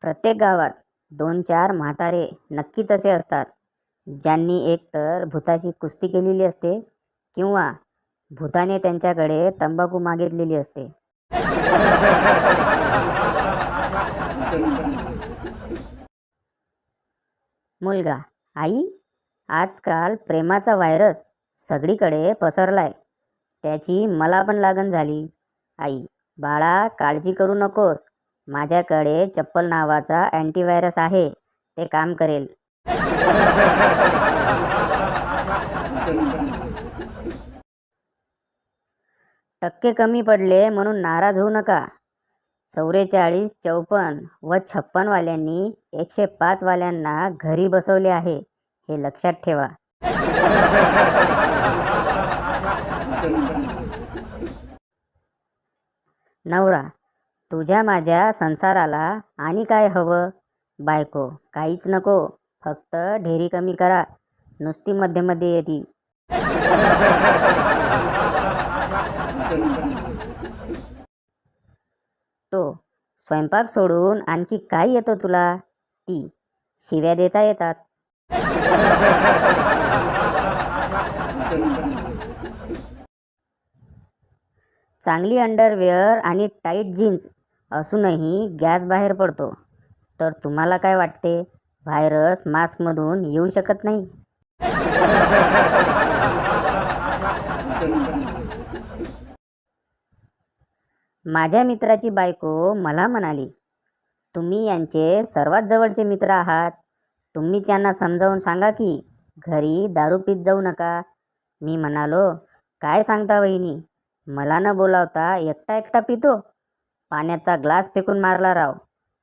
प्रत्येक गावात 2-4 म्हातारे नक्कीच असे असतात, ज्यांनी एकतर भुताशी कुस्ती केलेली असते किंवा भुताने त्यांच्याकडे तंबाखू मागितलेली असते. मुलगा: आई, आजकाल प्रेमाचा व्हायरस सगळीकडे पसरलाय. त्याची मला पण लागण झाली. आई: बाळा, काळजी करू नकोस. माझ्याकडे चप्पल नावाचा अँटीव्हायरस आहे. ते काम करेल. टक्के कमी पडले म्हणून नाराज होऊ नका. 44, 54 व 56 वाल्यांनी 105 वाल्यांना घरी बसवले आहे, हे लक्षात ठेवा. नवरा: तुझ्या माझ्या संसाराला आणि काय हवं? बायको: काहीच नको, फक्त ढेरी कमी करा. नुसती मध्ये मध्ये येते. तो: स्वयंपाक सोडून आणखी काय येतं तुला? ती: शिव्या देता येतात. चांगली अंडरवेअर आणि टाईट जीन्स असूनही गॅस बाहेर पडतो, तर तुम्हाला काय वाटते, व्हायरस मास्कमधून येऊ शकत नाही? माझ्या मित्राची बायको मला म्हणाली, तुम्ही यांचे सर्वात जवळचे मित्र आहात. तुम्हीच यांना समजावून सांगा की घरी दारू पीत जाऊ नका. मी म्हणालो, काय सांगता वहिनी, मला न बोलावता एकटा एकटा पितो. पाण्याचा ग्लास फेकून मारला राव.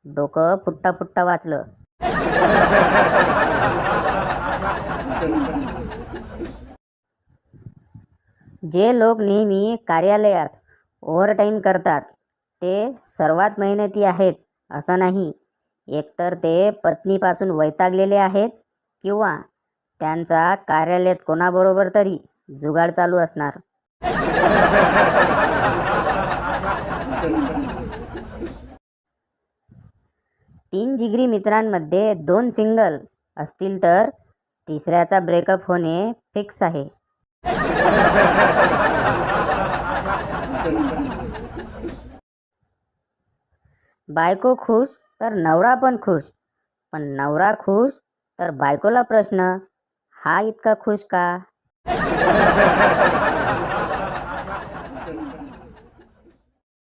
डोकं फुट्टा फुट्टा वाचलं. जे लोक नेहमी कार्यालयात ओव्हरटाईम करतात ते सर्वात मेहनती आहेत असं नाही. एकतर ते पत्नीपासून वैतागलेले आहेत किंवा त्यांचा कार्यालयात कोणाबरोबर तरी जुगाड चालू असणार. 3 जिगरी मित्रांमध्ये 2 सिंगल असतील तर तिसऱ्याचा ब्रेकअप होणे फिक्स आहे. बायको खुश तर नवरा पण खुश, पण नवरा खुश तर बायकोला प्रश्न, हा इतका खुश का?